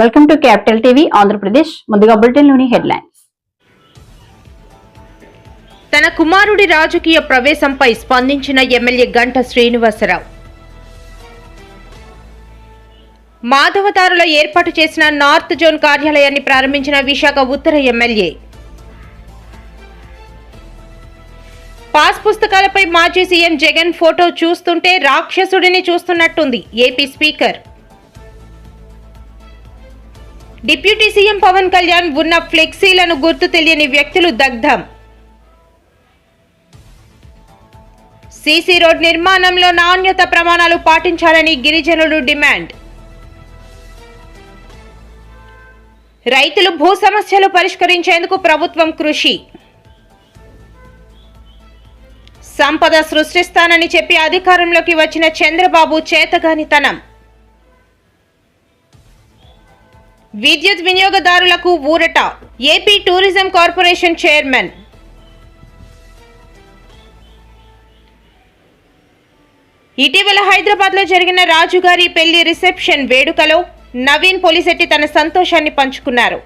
Welcome to capital TV Andhra Pradesh. ముందుగా bulletin లోని headlines. తన కుమారుడి రాజకీయ ప్రవేశంపై స్పందించిన ఎమ్మెల్యే గంట శ్రీనివాసరావు. మాధవతారులో ఏర్పాటు చేసిన నార్త్ జోన్ కార్యాలయాన్ని ప్రారంభించిన విశాఖ ఉత్తర ఎమ్మెల్యే. పాస్ పుస్తకాలపై మాజీ సీఎం జగన్ ఫోటో చూస్తుంటే రాక్షసుడిని చూస్తున్నట్టుంది AP speaker. Deputy CM Pawan Kalyan ఉన్న ఫ్లెక్సీలను గుర్తు తెలియని వ్యక్తులు దగ్ధం. సీసీ రోడ్ నిర్మాణంలో నాణ్యత ప్రమాణాలు పాటించాలని గిరిజనులు డిమాండ్. రైతులు భూ సమస్యలు పరిష్కరించేందుకు ప్రభుత్వం కృషి. సంపద సృష్టిస్తానని చెప్పి అధికారంలోకి వచ్చిన చంద్రబాబు చేతగానితనం. విద్యుత్ వినియోగదారులకు ఊరట ఏపీ టూరిజం కార్పొరేషన్ చైర్మన్. ఇటీవల హైదరాబాద్ లో జరిగిన రాజుగారి పెళ్లి రిసెప్షన్ వేడుకలో నవీన్ పోలిశెట్టి తన సంతోషాన్ని పంచుకున్నారు.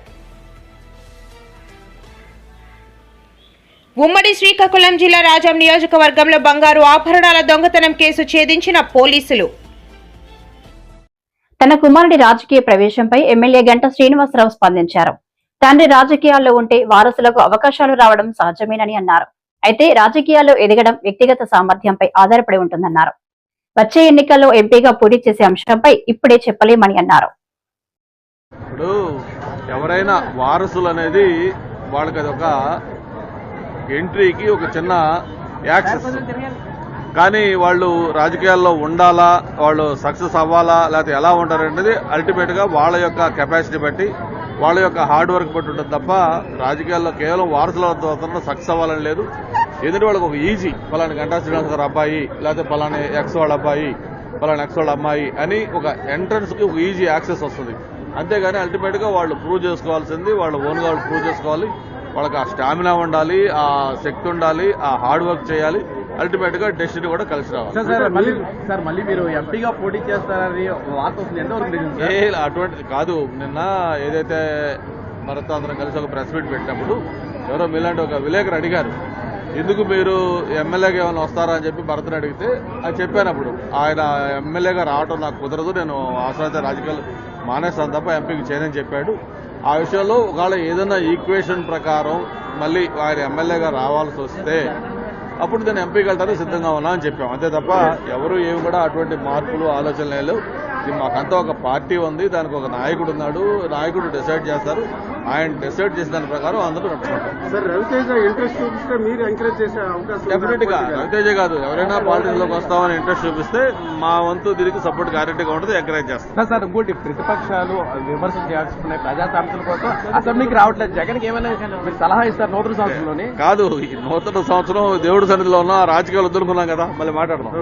ఉమ్మడి శ్రీకాకుళం జిల్లా రాజాం నియోజకవర్గంలో బంగారు ఆభరణాల దొంగతనం కేసు ఛేదించిన పోలీసులు. తన కుమారుడి రాజకీయ ప్రవేశంపై ఎమ్మెల్యే గంట శ్రీనివాసరావు స్పందించారు. తండ్రి రాజకీయాల్లో ఉంటే వారసులకు అవకాశాలు రావడం సహజమేనని అన్నారు. అయితే రాజకీయాల్లో ఎదగడం వ్యక్తిగత సామర్థ్యంపై ఆధారపడి ఉంటుందన్నారు. వచ్చే ఎన్నికల్లో ఎంపీగా పోటీ చేసే అంశంపై ఇప్పుడే చెప్పలేమని అన్నారు. ఇప్పుడు ఎవరైనా వారసులు అనేది వాళ్ళకి అదొక ఎంట్రీకి ఒక చిన్న యాక్సెస్, కానీ వాళ్ళు రాజకీయాల్లో ఉండాలా, వాళ్ళు సక్సెస్ అవ్వాలా, లేకపోతే ఎలా ఉంటారనేది అల్టిమేట్ గా వాళ్ళ యొక్క కెపాసిటీ బట్టి, వాళ్ళ యొక్క హార్డ్ వర్క్ బట్టి ఉంటుంది తప్ప రాజకీయాల్లో కేవలం వారసులతో సక్సెస్ అవ్వాలని లేదు. ఎందుకంటే వాళ్ళకి ఒక ఈజీ పలాని గంటా శ్రీనివాస్ గారు అబ్బాయి, లేకపోతే పలాని ఎక్స్ వాళ్ళ అబ్బాయి, పలాని ఎక్స్ వాళ్ళ అమ్మాయి అని ఒక ఎంట్రన్స్ కి ఒక ఈజీ యాక్సెస్ వస్తుంది. అంతేగాని అల్టిమేట్ గా వాళ్ళు ప్రూవ్ చేసుకోవాల్సింది వాళ్ళు ఓన్ గా వాళ్ళు ప్రూవ్ చేసుకోవాలి. వాళ్ళకి ఆ స్టామినా ఉండాలి, ఆ శక్తి ఉండాలి, ఆ హార్డ్ వర్క్ చేయాలి. అల్టిమేట్ గా డెస్టినీ కూడా కలిసి రావాలి. మళ్ళీ మీరు ఎంపీగా పోటీ చేస్తారని వార్త వస్తుంది, అటువంటిది కాదు. నిన్న ఏదైతే మనతో అందరం కలిసి ఒక ప్రెస్ మీట్ పెట్టినప్పుడు ఎవరో మీలాంటి ఒక విలేకరు అడిగారు, ఎందుకు మీరు ఎమ్మెల్యేగా ఏమైనా వస్తారా అని చెప్పి భరత్ని అడిగితే అది చెప్పానప్పుడు ఆయన ఎమ్మెల్యేగా రావటం నాకు కుదరదు, నేను అవసరమైతే రాజకీయాలు మానేస్తాను తప్ప ఎంపీకి చేయనని చెప్పాడు. ఆ విషయంలో ఒకవేళ ఏదైనా ఈక్వేషన్ ప్రకారం మళ్ళీ ఆయన ఎమ్మెల్యేగా రావాల్సి వస్తే అప్పుడు నేను ఎంపీకి వెళ్తాను సిద్ధంగా ఉన్నా అని చెప్పాం. అంతే తప్ప ఎవరు ఏమి కూడా అటువంటి మార్పులు ఆలోచనలు లేవు. మాకంతా ఒక పార్టీ ఉంది, దానికి ఒక నాయకుడు ఉన్నాడు, నాయకుడు డిసైడ్ చేస్తారు. ఆయన డిసైడ్ చేసిన దాని ప్రకారం అందరూ నడుచుకుంటారు. డెఫినెట్ గా రవితేజ కాదు, ఎవరైనా పార్టీలోకి వస్తామని ఇంట్రెస్ట్ చూపిస్తే మా వంతు దీనికి సపోర్ట్ గ్యారెంటీగా ఉంటుంది, ఎంకరేజ్ చేస్తాం. సార్ ఇంకోటి ప్రతిపక్షాలు విమర్శలు చేయాల్సుకున్నాయి ప్రజా సమస్యల కోసం అసెంబ్లీకి రావట్లేదు. జగన్ ఏమైనా మీరు సలహా ఇస్తారు నూతన సంవత్సరంలోని? కాదు, ఈ నూతన సంవత్సరం దేవుడి సన్నిధిలో ఉన్న రాజకీయాలు వదులుకున్నాం కదా, మళ్ళీ మాట్లాడదాం.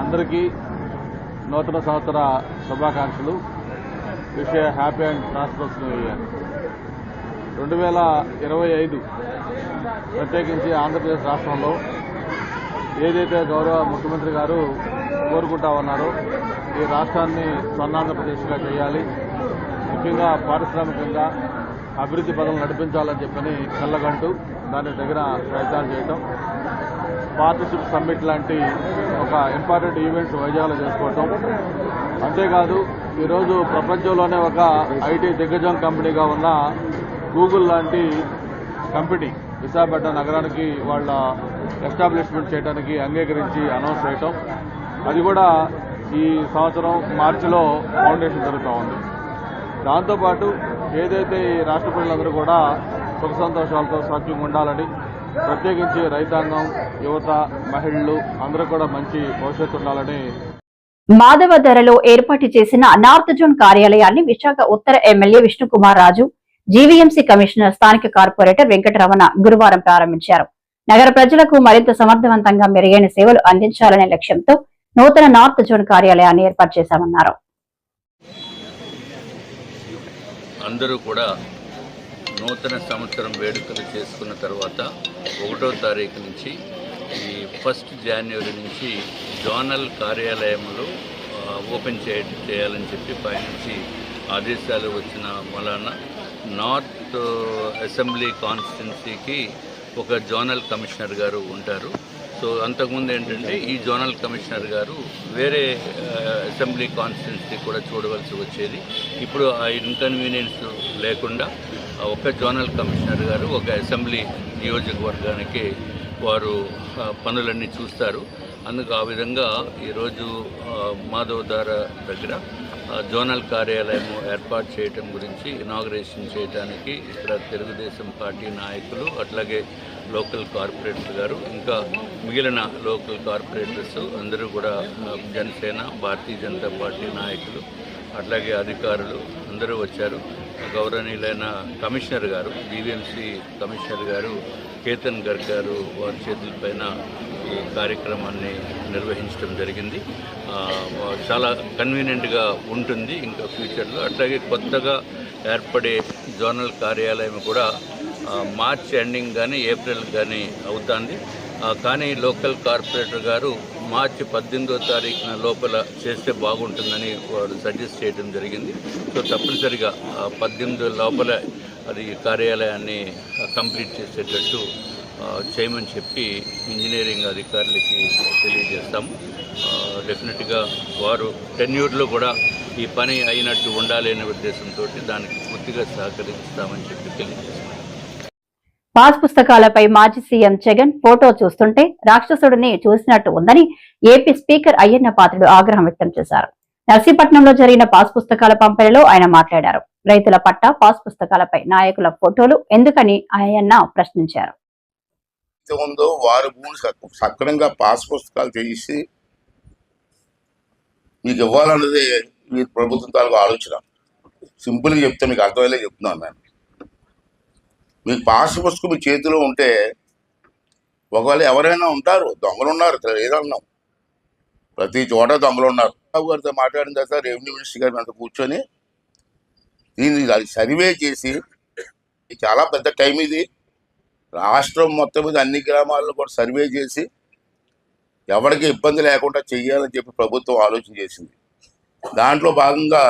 అందరికీ నూతన సంవత్సర శుభాకాంక్షలు. విషయ happy and prosperous new year. 2025 ప్రత్యేకించి ఆంధ్రప్రదేశ్ రాష్ట్రంలో ఏదైతే గౌరవ ముఖ్యమంత్రి గారు కోరుకుంటా ఉన్నారో ఈ రాష్ట్రాన్ని స్వర్ణాంధ్రప్రదేశ్గా చేయాలి, ముఖ్యంగా పారిశ్రామికంగా అభివృద్ధి పనులు నడిపించాలని చెప్పని కళ్ళగంటూ దాని దగ్గర ప్రయత్నాలు చేయటం, పార్ట్నర్షిప్ సమ్మిట్ లాంటి ఒక ఇంపార్టెంట్ ఈవెంట్స్ వైజాగ్లో చేసుకోవటం. అంతేకాదు ఈరోజు ప్రపంచంలోనే ఒక ఐటీ దిగ్గజం కంపెనీగా ఉన్న గూగుల్ లాంటి కంపెనీ విశాఖపట్నం నగరానికి వాళ్ళ ఎస్టాబ్లిష్మెంట్ చేయడానికి అంగీకరించి అనౌన్స్ చేయటం, అది కూడా ఈ సంవత్సరం మార్చిలో ఫౌండేషన్ జరుగుతూ ఉంది. దాంతోపాటు ఏదైతే ఈ రాష్ట్ర ప్రజలందరూ కూడా సుఖ సంతోషాలతో సౌఖ్యంగా ఉండాలని, ప్రత్యేకించి రైతాంగం, యువత, మహిళలు అందరూ కూడా మంచి భవిష్యత్తు ఉండాలని మాధవధరలో ఏర్పాటు చేసిన నార్త్ జోన్ కార్యాలయాన్ని విశాఖ ఉత్తర MLA Vishnukumar Raju, GVMC commissioner, స్థానిక కార్పొరేటర్ వెంకటరమణ గురువారం ప్రారంభించారు. నగర ప్రజలకు మరింత సమర్థవంతంగా మెరుగైన సేవలు అందించాలనే లక్ష్యంతో నూతన నార్త్ జోన్ కార్యాలయాన్ని ఏర్పాటు చేశామన్నారు. అందరూ కూడా నూతన సంవత్సరం వేడుకలు చేసుకున్న తర్వాత 1వ తారీఖు నుంచి ఈ 1 జనవరి నుంచి జోనల్ కార్యాలయంలో ఓపెన్ చేయాలని చెప్పి పైనుంచి ఆదేశాలు వచ్చిన వలన నార్త్ అసెంబ్లీ కాన్స్టిట్యున్సీకి ఒక జోనల్ కమిషనర్ గారు ఉంటారు. సో అంతకుముందు ఏంటంటే ఈ జోనల్ కమిషనర్ గారు వేరే అసెంబ్లీ కాన్స్టిట్యున్సీ కూడా చూడవలసి వచ్చేది. ఇప్పుడు ఆ ఇన్కన్వీనియన్స్ లేకుండా ఒక జోనల్ కమిషనర్ గారు ఒక అసెంబ్లీ నియోజకవర్గానికి వారు పనులన్నీ చూస్తారు. అందుకు ఆ విధంగా ఈరోజు మాధవధార దగ్గర జోనల్ కార్యాలయం ఏర్పాటు చేయటం గురించి ఇనాగరేషన్ చేయడానికి ఇక్కడ తెలుగుదేశం పార్టీ నాయకులు, అట్లాగే లోకల్ కార్పొరేటర్ గారు, ఇంకా మిగిలిన లోకల్ కార్పొరేటర్స్ అందరూ కూడా జనసేన, భారతీయ జనతా పార్టీ నాయకులు, అట్లాగే అధికారులు అందరూ వచ్చారు. గౌరవనీయులైన కమిషనర్ గారు, జీవీఎంసీ కమిషనర్ గారు కేతన్ గర్గ్ గారు వారి చేతులపైన ఈ కార్యక్రమాన్ని నిర్వహించడం జరిగింది. చాలా కన్వీనియంట్గా ఉంటుంది ఇంకా ఫ్యూచర్లో. అట్లాగే కొత్తగా ఏర్పడే జోనల్ కార్యాలయం కూడా మార్చ్ ఎండింగ్ కానీ ఏప్రిల్ కానీ అవుతుంది. కానీ లోకల్ కార్పొరేటర్ గారు మార్చి 18వ తారీఖున లోపల చేస్తే బాగుంటుందని వారు సజెస్ట్ చేయడం జరిగింది. సో తప్పనిసరిగా 18 లోపల అది కార్యాలయాన్ని కంప్లీట్ చేసేటట్టు చేయమని చెప్పి ఇంజనీరింగ్ అధికారులకి తెలియజేస్తాము. డెఫినెట్గా వారు టెన్యూర్లో కూడా ఈ పని అయినట్టు ఉండాలి అనే ఉద్దేశంతో దానికి పూర్తిగా సహకరిస్తామని చెప్పి తెలియజేస్తాం. పాస్ పుస్తకాలపై మాజీ సీఎం జగన్ ఫోటో చూస్తుంటే రాక్షసుడిని చూసినట్టు ఉందని ఏపీ స్పీకర్ అయ్యన్న పాత్రుడు ఆగ్రహం వ్యక్తం చేశారు. నర్సీపట్నంలో జరిగిన పాస్ పుస్తకాల పంపిణీలో ఆయన మాట్లాడారు. రైతుల పట్ట పాస్ పుస్తకాలపై నాయకుల ఫోటోలు ఎందుకని అయ్యన్న ప్రశ్నించారు. వారు సక్రమంగా పాస్ పుస్తకాలు చేసి మీకు ఇవ్వాలన్నది మీ ప్రభుత్వం తాలూకు ఆలోచన. సింపుల్గా చెప్తే మీకు అర్థమయ్యేలా చెప్తున్నాను. నేను మీకు పాస్ పుస్తకం మీ చేతిలో ఉంటే ఒకవేళ ఎవరైనా ఉంటారు, దొంగలు ఉన్నారు, ఏదన్నాం ప్రతి చోట దొంగలు ఉన్నారు. బాబు గారితో మాట్లాడిన తర్వాత రెవెన్యూ మినిస్టర్ గారి అంతా కూర్చొని దీన్ని సర్వే చేసి, చాలా పెద్ద టైం ఇది, రాష్ట్రం మొత్తం మీద అన్ని గ్రామాల్లో కూడా సర్వే చేసి ఎవరికి ఇబ్బంది లేకుండా చెయ్యాలని చెప్పి ప్రభుత్వం ఆలోచన చేసింది. దాంట్లో భాగంగా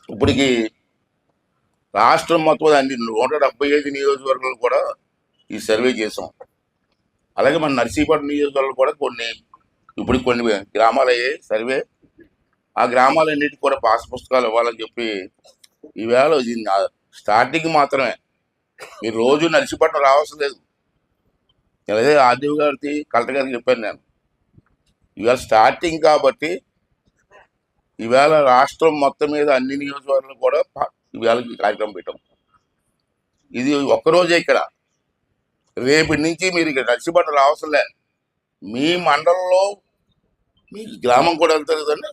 ఇప్పటికి రాష్ట్రం మొత్తం అన్ని 175 నియోజకవర్గాలు కూడా ఈ సర్వే చేసాం. అలాగే మన నర్సీపట్నం నియోజకవర్గాలు కూడా కొన్ని గ్రామాలు అయ్యాయి సర్వే. ఆ గ్రామాలన్నిటికీ కూడా పాస్ పుస్తకాలు ఇవ్వాలని చెప్పి ఈవేళ ఇది స్టార్టింగ్ మాత్రమే. మీరు రోజు నర్సీపట్నం రావాల్సిన లేదు. అదే ఆర్డీఓ గారికి, కలెక్టర్ గారికి చెప్పాను నేను. ఈవేళ స్టార్టింగ్ కాబట్టి ఈవేళ రాష్ట్రం మొత్తం మీద అన్ని నియోజకవర్గాలు కూడా ఈవేళ కార్యక్రమం పెట్టాం. ఇది ఒక్కరోజే. ఇక్కడ రేపటి నుంచి మీరు ఇక్కడ నర్సీపట్నం రావాల్సిన లే. మీ మండలంలో మీ గ్రామం కూడా వెళ్తారు కదండి.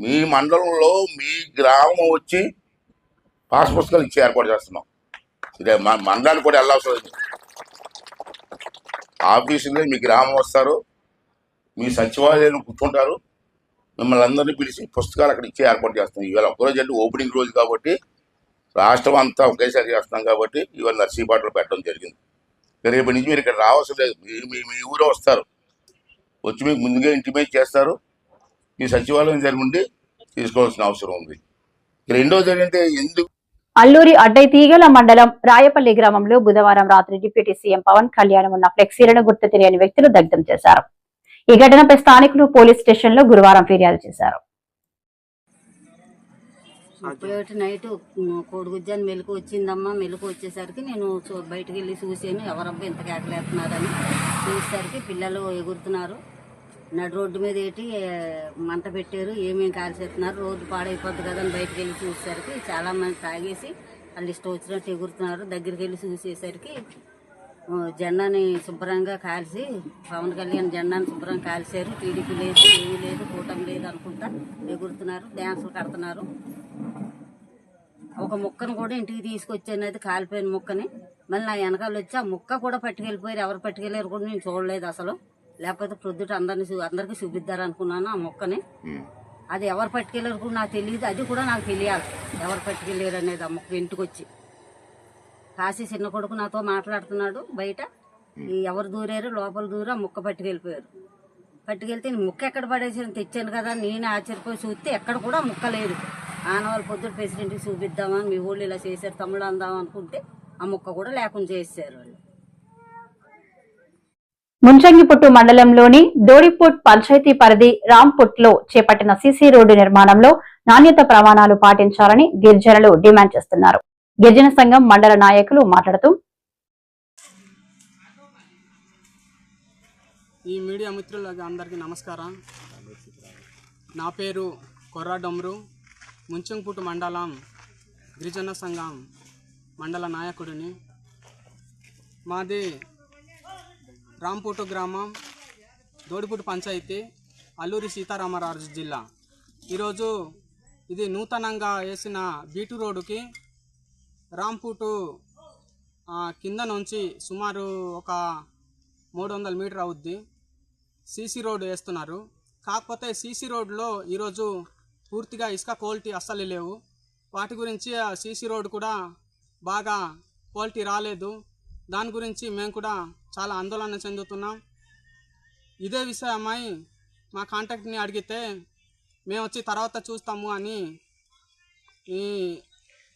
మీ మండలంలో మీ గ్రామం వచ్చి పాస్ పుస్తకాలు ఇచ్చి ఏర్పాటు చేస్తున్నాం. ఇదే మండలానికి కూడా వెళ్ళాల్సి వస్తుంది. ఆఫీసులో మీ గ్రామం వస్తారు, మీ సచివాలయంలో కూర్చుంటారు, మిమ్మల్ని అందరినీ పిలిచి పుస్తకాలు అక్కడ ఇచ్చి ఏర్పాటు చేస్తాం. ఇవాళ ఒక్కరోజు అంటే ఓపెనింగ్ రోజు కాబట్టి రాష్ట్రం అంతా ఒకేసారి చేస్తున్నాం కాబట్టి ఇవాళ నర్సీపట్నంలో పెట్టడం జరిగింది. రేపటి నుంచి మీరు ఇక్కడ రావాల్సి లేదు. మీ ఊరే వస్తారు, వచ్చి మీకు ముందుగా ఇంటిమేట్ చేస్తారు. ఈ సచివాలయం జరిగి తీసుకోవాల్సిన అవసరం ఉంది. రెండోది ఏంటంటే ఎందుకు అల్లూరి అడ్డై తీగల మండలం రాయపల్లి గ్రామంలో బుధవారం రాత్రి డిప్యూటీ సీఎం పవన్ కళ్యాణ్ ఉన్న ఫ్లెక్సీలను గుర్తు తెలియని వ్యక్తులు దగ్ధం చేశారు. ఈ ఘటనపై స్థానికులు పోలీస్ స్టేషన్ లో గురువారం ఫిర్యాదు చేశారు. 31 నైట్ కోడిగుజ్జాన్ని మెలకు వచ్చిందమ్మా. మెలకు వచ్చేసరికి నేను బయటకు వెళ్ళి చూసాను, ఎవరబ్బా ఇంత కేకలేస్తున్నారని. చూసేసరికి పిల్లలు ఎగురుతున్నారు, నడు రోడ్డు మీద ఏంటి మంట పెట్టారు, ఏమేమి కాల్చేస్తున్నారు, రోడ్డు పాడైపోద్ది కదా అని బయటకు వెళ్ళి చూసేసరికి చాలా మంది తాగేసి వాళ్ళు ఇష్టం వచ్చినట్టు ఎగురుతున్నారు. దగ్గరికి వెళ్ళి చూసేసరికి జెండాని శుభ్రంగా కాల్చి, పవన్ కళ్యాణ్ జెండాని శుభ్రంగా కాల్చారు. టీడీపీ లేదు, ఏమీ లేదు, కూటమి లేదు అనుకుంటా ఎగురుతున్నారు, డ్యాన్సులు కడుతున్నారు. ఒక ముక్కను కూడా ఇంటికి తీసుకొచ్చాను, అది కాలిపోయిన ముక్కని. మళ్ళీ నా వెనకాల వచ్చి ఆ ముక్క కూడా పట్టుకెళ్ళిపోయారు. ఎవరు పట్టుకెళ్ళారు కూడా నేను చూడలేదు అసలు. లేకపోతే ప్రొద్దుట అందరికీ చూపిద్దారు అనుకున్నాను ఆ ముక్కని. అది ఎవరు పట్టుకెళ్ళారు కూడా నాకు తెలియదు. అది కూడా నాకు తెలియాలి ఎవరు పట్టుకెళ్ళారు అనేది. ఆ ముక్క ఇంటికి వచ్చి కాశీ చిన్న కొడుకు నాతో మాట్లాడుతున్నాడు బయట. ఎవరు దూరారు, లోపల దూరి ఆ ముక్క పట్టుకెళ్ళిపోయారు. పట్టుకెళ్తే నేను ముక్క ఎక్కడ పడేసాను తెచ్చాను కదా నేను ఆశ్చర్యపోయి చూస్తే ఎక్కడ కూడా ముక్క లేదు. ఆనవాళ్ళు పొద్దున ప్రెసిడెంట్కి చూపిద్దామని మీ ఊళ్ళు ఇలా చేశారు తమ్ముడు అందాం అనుకుంటే ఆ ముక్క కూడా లేకుండా చేశారు వాళ్ళు. ముంచంగిపుట్టు మండలంలోని దోడిపుట్ పంచాయతీ పరిధి రాంపుట్లో చేపట్టిన సీసీ రోడ్డు నిర్మాణంలో నాణ్యత ప్రమాణాలు పాటించాలని గిరిజనులు డిమాండ్ చేస్తున్నారు. గిరిజన సంఘం మండల నాయకులు మాట్లాడుతూ, ఈ మీడియా మిత్రులకు అందరికీ నమస్కారం. నా పేరు కొర్రా డొమ్రు, ముంచంగిపుట్టు మండలం గిరిజన సంఘం మండల నాయకుడిని. మాది రాంపుట్టు గ్రామం, దోడిపుట్టు పంచాయతీ, అల్లూరి సీతారామరాజు జిల్లా. ఈరోజు ఇది నూతనంగా వేసిన బీటు రోడ్డుకి రాంపుట్టు కింద నుంచి సుమారు ఒక 300 మీటర్ అవుద్ది సీసీ రోడ్డు వేస్తున్నారు. కాకపోతే సీసీ రోడ్లో ఈరోజు పూర్తిగా ఇసుక క్వాలిటీ అస్సలు లేవు. వాటి గురించి ఆ సీసీ రోడ్డు కూడా బాగా క్వాలిటీ రాలేదు. దాని గురించి మేము కూడా చాలా ఆందోళన చెందుతున్నాం. ఇదే విషయమై మా కాంటాక్ట్ని అడిగితే మేము వచ్చి తర్వాత చూస్తాము అని ఈ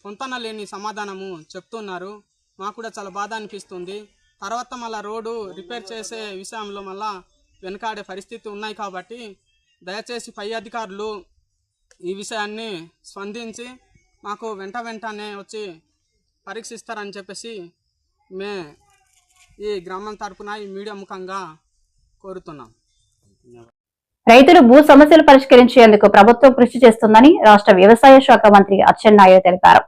పొంతన లేని సమాధానము చెప్తున్నారు. మాకు కూడా చాలా బాధ అనిపిస్తుంది. తర్వాత మళ్ళీ రోడ్డు రిపేర్ చేసే విషయంలో మళ్ళా వెనకాడే పరిస్థితి ఉన్నాయి. కాబట్టి దయచేసి పై అధికారులు ఈ విషయాన్ని స్పందించి మాకు వెంటనే వచ్చి పరీక్షిస్తారని చెప్పేసి ఈ గ్రామం తరపున ఈ మీడియా ముఖంగా కోరుతున్నాం. రైతులు భూ సమస్యలు పరిష్కరించేందుకు ప్రభుత్వం కృషి చేస్తుందని రాష్ట్ర వ్యవసాయ శాఖ మంత్రి అచ్చెన్నాయుడు తెలిపారు.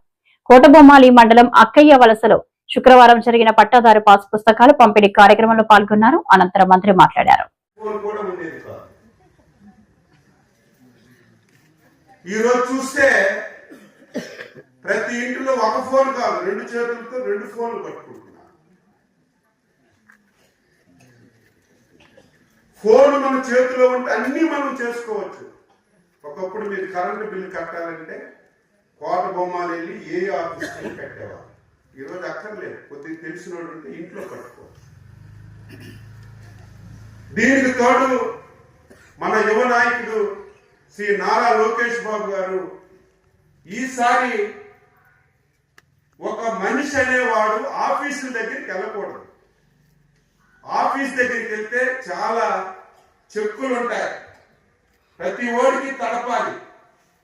కోటబొమ్మాలి మండలం అక్కయ్య వలసలో శుక్రవారం జరిగిన పట్టాదారు పాస్ పుస్తకాలు పంపిణీ కార్యక్రమంలో పాల్గొన్నారు. అనంతరం మంత్రి మాట్లాడారు. ఈరోజు చూస్తే ప్రతి ఇంటిలో ఒక ఫోన్ కాదు, 2 చేతులతో 2 ఫోన్లు పట్టుకుంటున్నారు. ఫోన్ మన చేతిలో ఉంటే అన్ని మనం చేసుకోవచ్చు. ఒకప్పుడు మీరు కరెంటు బిల్లు కట్టాలంటే కోటబొమ్మాలి వెళ్ళి ఏ ఆఫీస్కి కట్టేవారు. ఈరోజు అక్కర్లేదు, కొద్దిగా తెలిసిన వాడు ఉంటే ఇంట్లో కట్టుకోవచ్చు. దీనికి తోడు మన యువ నాయకుడు శ్రీ నారా లోకేష్ బాబు గారు ఈసారి ఒక మనిషి అనేవాడు ఆఫీసుల దగ్గరికి వెళ్ళకూడదు. ఆఫీస్ దగ్గరికి వెళ్తే చాలా చెక్కులు ఉంటాయి, ప్రతి ఓడికి తడపాలి.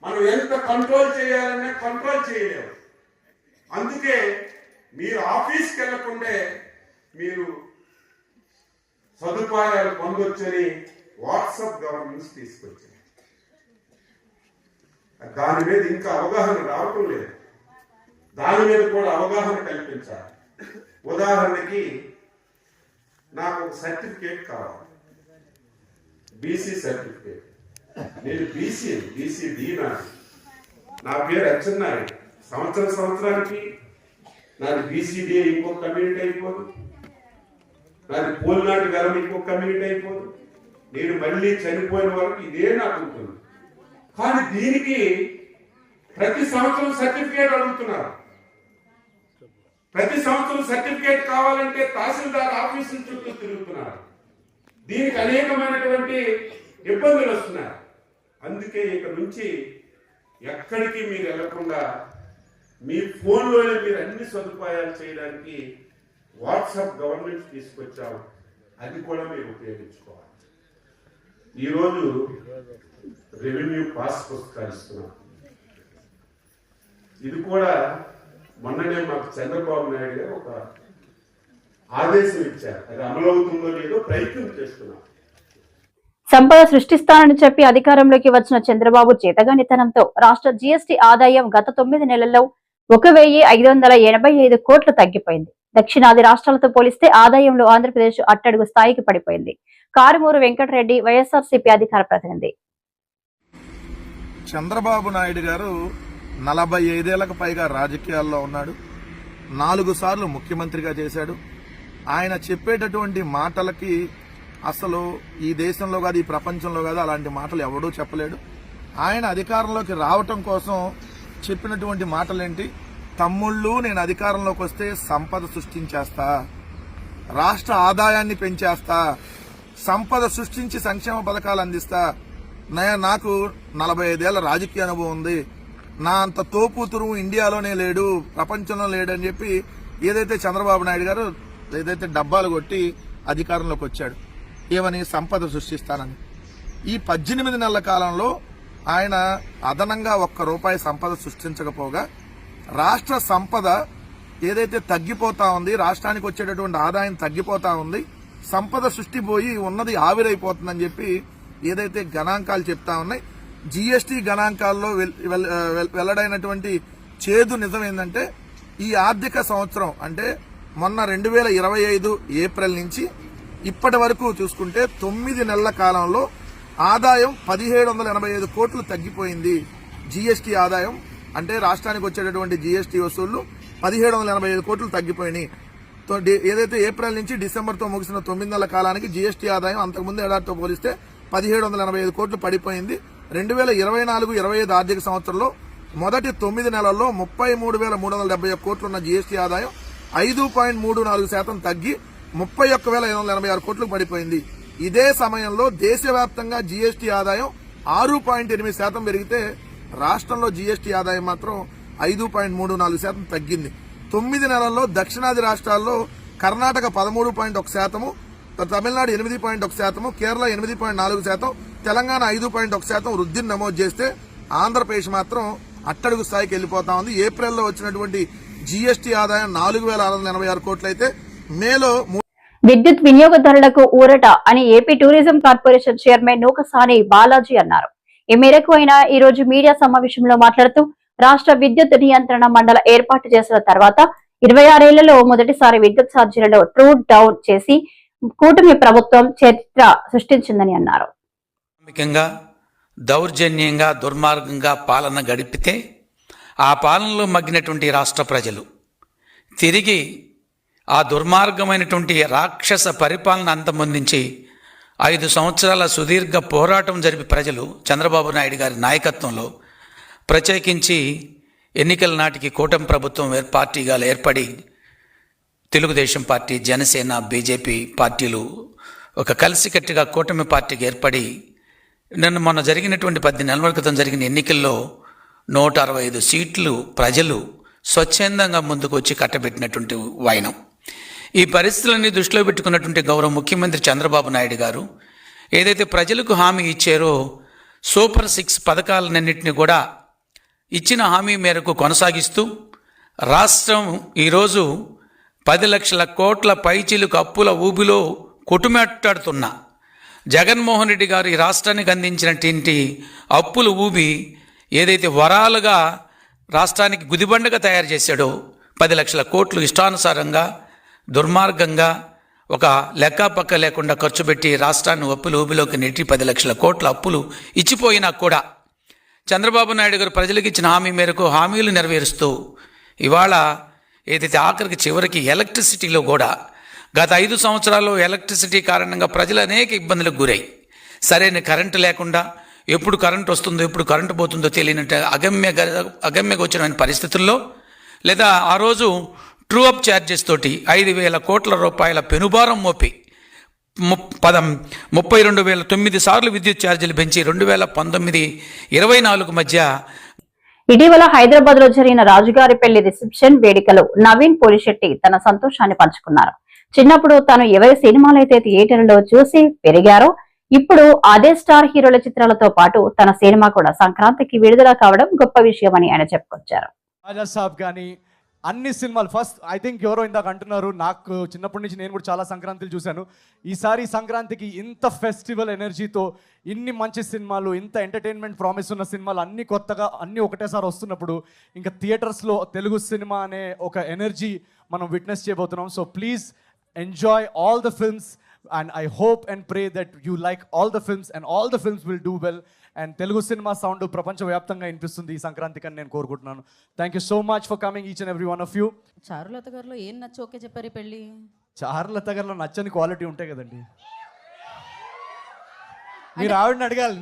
మనం ఎంత కంట్రోల్ చేయాలన్నా కంట్రోల్ చేయలేము. అందుకే మీరు ఆఫీస్కి వెళ్ళకుండే మీరు సదుపాయాలు పొందొచ్చని వాట్సాప్ గవర్నెన్స్ తీసుకొచ్చారు. దాని మీద ఇంకా అవగాహన రావటం లేదు. దాని మీద కూడా అవగాహన కల్పించాలి. ఉదాహరణకి నాకు ఒక సర్టిఫికేట్ కావాలి, బీసీ సర్టిఫికేట్. నేను బీసీ నా పేరు అచ్చెన్నాయుడు. సంవత్సరానికి నాది బీసీడీ ఇంకొక కమ్యూనిటీ అయిపోదు, నాది పోలినాటి వెలం ఇంకొక కమ్యూనిటీ అయిపోదు. నేను మళ్ళీ చనిపోయిన వరకు ఇదే నాకు ఉంటుంది. కానీ దీనికి ప్రతి సంవత్సరం సర్టిఫికేట్ అడుగుతున్నారు. ప్రతి సంవత్సరం సర్టిఫికేట్ కావాలంటే తహసీల్దార్ ఆఫీసుల చుట్టూ తిరుగుతున్నారు. దీనికి అనేకమైనటువంటి ఇబ్బందులు వస్తున్నాయి. అందుకే ఇక నుంచి ఎక్కడికి మీరు వెళ్లకుండా మీ ఫోన్లోనే మీరు అన్ని సదుపాయాలు చేయడానికి వాట్సాప్ గవర్నమెంట్ తీసుకొచ్చాము. అది కూడా మీరు ఉపయోగించుకోవాలి. ఈరోజు రెవెన్యూ పాస్ పుస్తకాలు ఇస్తున్నాం. ఇది కూడా మొన్ననే మాకు చంద్రబాబు నాయుడు గారు ఒక ఆదేశం ఇచ్చారు. అది అమలవుతుందో లేదో ప్రయత్నం చేస్తున్నాం. సంపద సృష్టిస్తానని చెప్పి అధికారంలోకి వచ్చిన చంద్రబాబు చేతగానితనంతో రాష్ట్ర జీఎస్టీ ఆదాయం గత 9 నెలల్లో 1,585 కోట్లు తగ్గిపోయింది. దక్షిణాది రాష్ట్రాలతో పోలిస్తే ఆదాయంలో ఆంధ్రప్రదేశ్ అట్టడుగు స్థాయికి పడిపోయింది. కారుమూరు వెంకటరెడ్డి, వైఎస్ఆర్సీపీ అధికార ప్రతినిధి. చంద్రబాబు నాయుడు గారు 45 ఏళ్లకు పైగా రాజకీయాల్లో ఉన్నాడు. 4 సార్లు ముఖ్యమంత్రిగా చేశాడు. ఆయన చెప్పేటటువంటి మాటలకి అసలు ఈ దేశంలో కాదు, ఈ ప్రపంచంలో కాదు, అలాంటి మాటలు ఎవడూ చెప్పలేడు. ఆయన అధికారంలోకి రావటం కోసం చెప్పినటువంటి మాటలేంటి? తమ్ముళ్ళు, నేను అధికారంలోకి వస్తే సంపద సృష్టించేస్తా, రాష్ట్ర ఆదాయాన్ని పెంచేస్తా, సంపద సృష్టించి సంక్షేమ పథకాలు అందిస్తా, నాకు 45 ఏళ్ల రాజకీయ అనుభవం ఉంది, నా అంత తోపుతురు ఇండియాలోనే లేడు, ప్రపంచంలో లేడు అని చెప్పి ఏదైతే చంద్రబాబు నాయుడు గారు ఏదైతే డబ్బాలు కొట్టి అధికారంలోకి వచ్చాడు, ఏమని సంపద సృష్టిస్తానని. ఈ 18 నెలల కాలంలో ఆయన అదనంగా ₹1 సంపద సృష్టించకపోగా రాష్ట్ర సంపద ఏదైతే తగ్గిపోతా ఉంది, రాష్ట్రానికి వచ్చేటటువంటి ఆదాయం తగ్గిపోతా ఉంది, సంపద సృష్టి పోయి ఉన్నది ఆవిరైపోతుందని చెప్పి ఏదైతే గణాంకాలు చెప్తా ఉన్నాయి. జీఎస్టీ గణాంకాల్లో వెల్లడైనటువంటి చేదు నిజం ఏంటంటే ఈ ఆర్థిక సంవత్సరం అంటే మొన్న 2025 ఏప్రిల్ నుంచి ఇప్పటి వరకు చూసుకుంటే 9 నెలల కాలంలో ఆదాయం 1785 కోట్లు తగ్గిపోయింది. జీఎస్టీ ఆదాయం అంటే రాష్ట్రానికి వచ్చేటటువంటి జీఎస్టీ వసూళ్లు 1785 కోట్లు తగ్గిపోయినాయి. ఏదైతే ఏప్రిల్ నుంచి డిసెంబర్తో ముగిసిన 9 నెలల కాలానికి జీఎస్టీ ఆదాయం అంతకుముందు ఏడాదితో పోలిస్తే 1785 కోట్లు పడిపోయింది. 2024-25 ఆర్థిక సంవత్సరంలో మొదటి 9 నెలల్లో 33,371 కోట్లున్న జీఎస్టీ ఆదాయం 5.34% తగ్గి 31,586 కోట్లకు పడిపోయింది. ఇదే సమయంలో దేశవ్యాప్తంగా జీఎస్టీ ఆదాయం 6.8% పెరిగితే రాష్ట్రంలో జీఎస్టీ ఆదాయం మాత్రం 5.34% తగ్గింది. 9 నెలల్లో దక్షిణాది రాష్ట్రాల్లో కర్ణాటక 13.1%, తమిళనాడు 8.1%, కేరళ 8.4%, తెలంగాణ 5.1% వృద్ధిని నమోదు చేస్తే ఆంధ్రప్రదేశ్ మాత్రం అట్టడుగు స్థాయికి వెళ్లిపోతా ఉంది. ఏప్రిల్లో వచ్చినటువంటి జీఎస్టీ ఆదాయం 4,686 కోట్లయితే మేలో విద్యుత్ వినియోగదారులకు ఊరట అని AP tourism corporation chairman Nookasani Balaji అన్నారు. ఈ మేరకు ఆయన ఈ రోజు మీడియా సమావేశంలో మాట్లాడుతూ రాష్ట్ర విద్యుత్ నియంత్రణ మండలి ఏర్పాటు చేసిన తర్వాత 26 ఏళ్లలో మొదటిసారి విద్యుత్ ఛార్జీలలో ట్రూ డౌన్ చేసి కూటమి ప్రభుత్వం చరిత్ర సృష్టించిందని అన్నారు. దౌర్జన్యంగా దుర్మార్గంగా పాలన గడిపితే ఆ పాలనలో మగ్గినటువంటి రాష్ట్ర ప్రజలు తిరిగి ఆ దుర్మార్గమైనటువంటి రాక్షస పరిపాలన అంతమొందించి 5 సంవత్సరాల సుదీర్ఘ పోరాటం జరిపి ప్రజలు చంద్రబాబు నాయుడు గారి నాయకత్వంలో ప్రత్యేకించి ఎన్నికల నాటికి కూటమి ప్రభుత్వం పార్టీగా ఏర్పడి తెలుగుదేశం పార్టీ, జనసేన, బీజేపీ పార్టీలు ఒక కలిసికట్టుగా కూటమి పార్టీకి ఏర్పడి మొన్న జరిగినటువంటి 10 నెలల క్రితం జరిగిన ఎన్నికల్లో 165 సీట్లు ప్రజలు స్వచ్ఛందంగా ముందుకు వచ్చి కట్టబెట్టినటువంటి వైనం. ఈ పరిస్థితులన్నీ దృష్టిలో పెట్టుకున్నటువంటి గౌరవ ముఖ్యమంత్రి చంద్రబాబు నాయుడు గారు ఏదైతే ప్రజలకు హామీ ఇచ్చారో సూపర్ 6 పథకాలన్నింటినీ కూడా ఇచ్చిన హామీ మేరకు కొనసాగిస్తూ రాష్ట్రం ఈరోజు 10 లక్షల కోట్ల పైచిలుకు అప్పుల ఊబిలో కొట్టుమెట్టాడుతున్న జగన్మోహన్ రెడ్డి గారు ఈ రాష్ట్రానికి అందించినటువంటి అప్పుల ఊబి ఏదైతే వరాలుగా రాష్ట్రానికి గుదిబండగా తయారు చేశాడో 10 లక్షల కోట్లు ఇష్టానుసారంగా దుర్మార్గంగా ఒక లెక్కపక్క లేకుండా ఖర్చు పెట్టి రాష్ట్రాన్ని అప్పుల ఊబిలోకి నెట్టి 10 లక్షల కోట్ల అప్పులు ఇచ్చిపోయినా కూడా చంద్రబాబు నాయుడు గారు ప్రజలకు ఇచ్చిన హామీ మేరకు హామీలు నెరవేరుస్తూ ఇవాళ ఏదైతే ఆఖరికి చివరికి ఎలక్ట్రిసిటీలో కూడా గత 5 సంవత్సరాల్లో ఎలక్ట్రిసిటీ కారణంగా ప్రజలు అనేక ఇబ్బందులకు గురై సరైన కరెంటు లేకుండా ఎప్పుడు కరెంటు వస్తుందో ఎప్పుడు కరెంటు పోతుందో తెలియనట్టు అగమ్యగోచరమైన పరిస్థితుల్లో లేదా ఆ రోజు ట్రూ అప్ ఛార్జెస్ తోటి 5,000 కోట్ల రూపాయల పెనుభారం మోపి 32,009 సార్లు విద్యుత్ ఛార్జీలు పెంచి 2019-24 మధ్య ఇటీవల హైదరాబాద్ లో జరిగిన రాజుగారి పెళ్లి రిసెప్షన్ వేడుకలో నవీన్ పోలిశెట్టి తన సంతోషాన్ని పంచుకున్నారు. చిన్నప్పుడు తాను ఎవరి సినిమాలైతే థియేటర్లో చూసి పెరిగారో ఇప్పుడు అదే స్టార్ హీరోల చిత్రాలతో పాటు తన సినిమా కూడా సంక్రాంతికి విడుదల కావడం గొప్ప విషయమని ఆయన చెప్పుకొచ్చారు. రాజా సాబ్ కానీ అన్ని సినిమాలు ఫస్ట్ ఐ థింక్ ఎవరో ఇందాక అంటున్నారు, నాకు చిన్నప్పటి నుంచి నేను కూడా చాలా సంక్రాంతులు చూశాను. ఈసారి సంక్రాంతికి ఇంత ఫెస్టివల్ ఎనర్జీతో ఇన్ని మంచి సినిమాలు, ఇంత ఎంటర్టైన్మెంట్ ప్రామిస్ ఉన్న సినిమాలు అన్ని కొత్తగా అన్ని ఒకటేసారి వస్తున్నప్పుడు ఇంకా థియేటర్స్లో తెలుగు సినిమా అనే ఒక ఎనర్జీ మనం విట్నెస్ చేయబోతున్నాం. So please enjoy all the films and I hope and pray that you like all the films and all the films will do well and Telugu cinema sound ప్రపంచ వ్యాప్తంగా వినిపిస్తుంది ఈ సంక్రాంతికి అని నేను కోరుకుంటున్నాను. Thank you so much for coming each and every one of you. Charulata గారిలో ఏం నచ్చి ఓకే చెప్పారు ఈ పెళ్ళి? చారులత గారిలో నచ్చని క్వాలిటీ ఉంటాయి కదండి. మీరు ఆవిడని అడగాలి,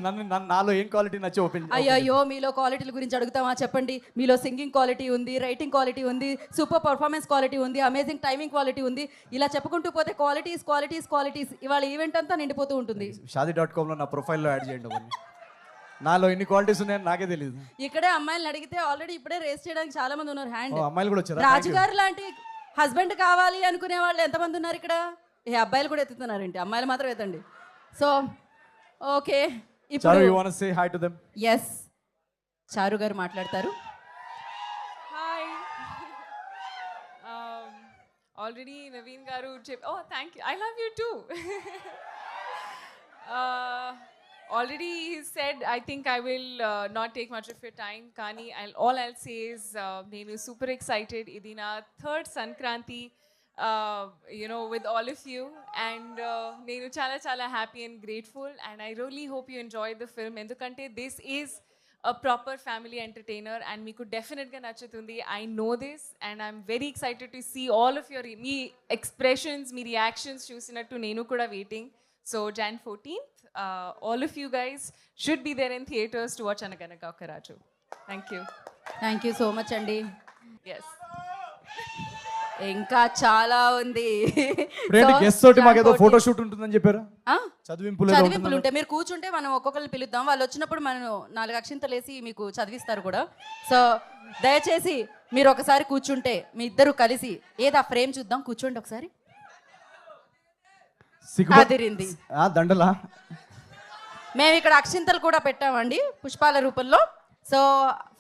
నాలో ఏం క్వాలిటీ నచ్చి ఓపెన్. అయ్యో మీలో క్వాలిటీల గురించి అడుగుతామా చెప్పండి. మీలో సింగింగ్ క్వాలిటీ ఉంది, రైటింగ్ క్వాలిటీ ఉంది, సూపర్ పర్ఫార్మెన్స్ క్వాలిటీ ఉంది, అమేజింగ్ టైమింగ్ క్వాలిటీ ఉంది. ఇలా చెప్పుకుంటూ పోతే క్వాలిటీస్ ఇవాళ ఈవెంట్ అంతా నిండిపోతూ ఉంటుంది. Shaadi.com లో నా ప్రొఫైల్లో యాడ్ చేయండి అవన్నీ. నాలో ఎన్ని క్వాలిటీస్ ఉన్నాయని నాకే తెలియదు. ఇక్కడే అమ్మాయిలను అడిగితే ఆల్రెడీ ఇప్పుడే రేస్ చేయడానికి చాలా మంది ఉన్నారు హ్యాండ్. అమ్మాయిలు కూడా వచ్చారు. రాజుగారు లాంటి హస్బెండ్ కావాలి అనుకునే వాళ్ళు ఎంతమంది ఉన్నారు ఇక్కడ? ఏ అబ్బాయిలు కూడా ఎత్తుతున్నారేంటి? అమ్మాయిలు మాత్రం ఎత్తండి. సో ఓకే, చారు, you want to say hi to them? yes, చారు గారు మాట్లాడతారు. హాయ్. ఆల్రెడీ నవీన్ గారు thank you, I love you two. Already he said, I think I will not take much of your time. Kani, all I'll say is, nenu super excited. Idi na third Sankranti, with all of you, and nenu chala happy and grateful. And I really hope you enjoyed the film. Endukante this is a proper family entertainer, and meeku definitely ga nachutundi. I know this, and I'm very excited to see all of your expressions, me reactions chusinattu nenu kuda waiting. So Jan 14th. All of you guys should be there in theaters to watch Anaganaka Okaraju. Thank you so much andi. Yes. ఇంకా చాలా ఉంది. Guest తోటి మాకేదో photo shoot ఉంటుందని చెప్పారు. చదివింపులు ఉంటే మీరు కూర్చుంటే మనం ఒక్కొక్కరిని పిలుద్దాం. వాళ్ళు వచ్చినప్పుడు మనం 4 అక్షింతలు వేసి మీకు చదివిస్తారు కూడా. సో దయచేసి మీరు ఒకసారి కూర్చుంటే మీ ఇద్దరు కలిసి ఏదా ఫ్రేమ్ చూద్దాం. కూర్చోండి ఒకసారి. అదిరింది దండలా. మేము ఇక్కడ అక్షింతలు కూడా పెట్టామండి పుష్పాల రూపంలో. సో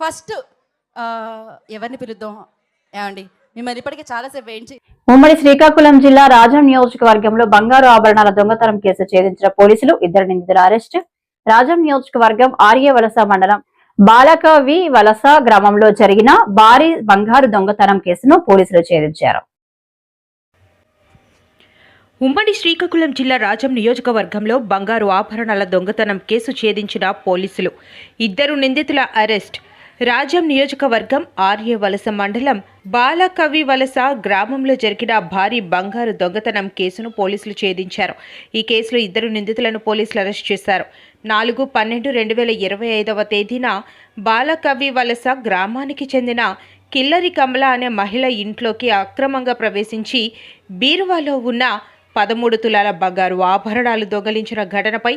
ఫస్ట్ ఎవరిని పిలుద్దాం? ఏమండి, మిమ్మల్ని ఇప్పటికే చాలాసేపు వేయించి. ఉమ్మడి శ్రీకాకుళం జిల్లా రాజం నియోజకవర్గంలో బంగారు ఆభరణాల దొంగతనం కేసు ఛేదించిన పోలీసులు 2 నిందితుల అరెస్ట్. రాజం నియోజకవర్గం ఆర్యవలస మండలం బాలకవి వలస గ్రామంలో జరిగిన భారీ బంగారు దొంగతనం కేసును పోలీసులు ఛేదించారు. ఉమ్మడి శ్రీకాకుళం జిల్లా రాజం నియోజకవర్గంలో బంగారు ఆభరణాల దొంగతనం కేసు ఛేదించిన పోలీసులు 2 నిందితుల అరెస్ట్. రాజం నియోజకవర్గం ఆర్యవలస మండలం బాలకవి వలస గ్రామంలో జరిగిన భారీ బంగారు దొంగతనం కేసును పోలీసులు ఛేదించారు. ఈ కేసులో 2 నిందితులను పోలీసులు అరెస్ట్ చేశారు. 4/12/2025 తేదీన బాలకవి వలస గ్రామానికి చెందిన కిల్లరి కమల అనే మహిళ ఇంట్లోకి అక్రమంగా ప్రవేశించి బీరువాలో ఉన్న 13 తులాల బంగారు ఆభరణాలు దొంగిలించిన ఘటనపై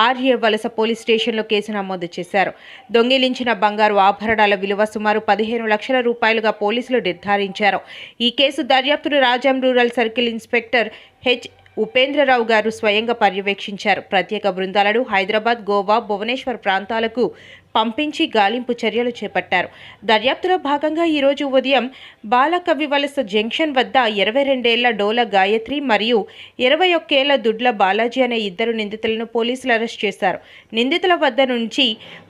ఆర్యవలస పోలీస్ స్టేషన్లో కేసు నమోదు చేశారు. దొంగిలించిన బంగారు ఆభరణాల విలువ సుమారు 15 లక్షల రూపాయలుగా పోలీసులు నిర్ధారించారు. ఈ కేసు దర్యాప్తును Rajam rural circle inspector H Upendrarao గారు స్వయంగా పర్యవేక్షించారు. ప్రత్యేక బృందాలను హైదరాబాద్, గోవా, భువనేశ్వర్ ప్రాంతాలకు పంపించి గాలింపు చర్యలు చేపట్టారు. దర్యాప్తులో భాగంగా ఈరోజు ఉదయం బాలకవి వలస జంక్షన్ వద్ద 22 ఏళ్ల డోల గాయత్రి మరియు 21 ఏళ్ల దుడ్ల బాలాజీ అనే 2 నిందితులను పోలీసులు అరెస్ట్ చేశారు. నిందితుల వద్ద నుంచి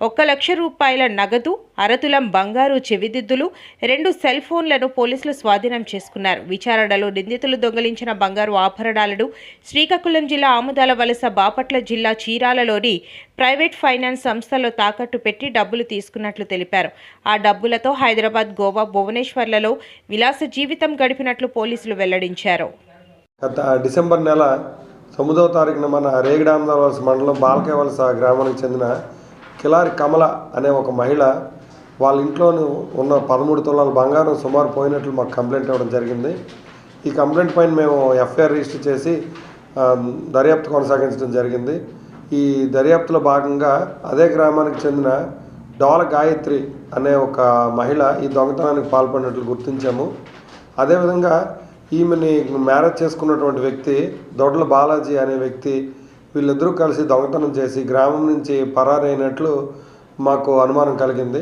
1 లక్ష రూపాయల నగదు, అరతులం బంగారు చెవిదిద్దులు, 2 సెల్ ఫోన్లను పోలీసులు స్వాధీనం చేసుకున్నారు. విచారణలో నిందితులు దొంగిలించిన బంగారు ఆభరణాలను శ్రీకాకుళం జిల్లా ఆముదాల వలస, బాపట్ల జిల్లా చీరాలలోని ప్రైవేట్ ఫైనాన్స్ సంస్థలో తాకట్టు పెట్టి డబ్బులు తీసుకున్నట్లు తెలిపారు. ఆ డబ్బులతో హైదరాబాద్, గోవా, భువనేశ్వర్లలో విలాస జీవితం గడిపినట్లు పోలీసులు వెల్లడించారు. గత డిసెంబర్ నెల 9వ తారీఖున మన రేగిడామదాల వలస మండలం బాలకే వలస గ్రామానికి చెందిన కిలారి కమల అనే ఒక మహిళ వాళ్ళ ఇంట్లోనూ ఉన్న 13 తులాల బంగారం సుమారు పోయినట్లు మాకు కంప్లైంట్ ఇవ్వడం జరిగింది. ఈ కంప్లైంట్ పైన మేము ఎఫ్ఐఆర్ రిజిస్టర్ చేసి దర్యాప్తు కొనసాగించడం జరిగింది. ఈ దర్యాప్తులో భాగంగా అదే గ్రామానికి చెందిన డోల గాయత్రి అనే ఒక మహిళ ఈ దొంగతనానికి పాల్పడినట్లు గుర్తించాము. అదేవిధంగా ఈమెని మ్యారేజ్ చేసుకున్నటువంటి వ్యక్తి దొడ్ల బాలాజీ అనే వ్యక్తి, వీళ్ళిద్దరూ కలిసి దొంగతనం చేసి గ్రామం నుంచి పరారైనట్లు మాకు అనుమానం కలిగింది.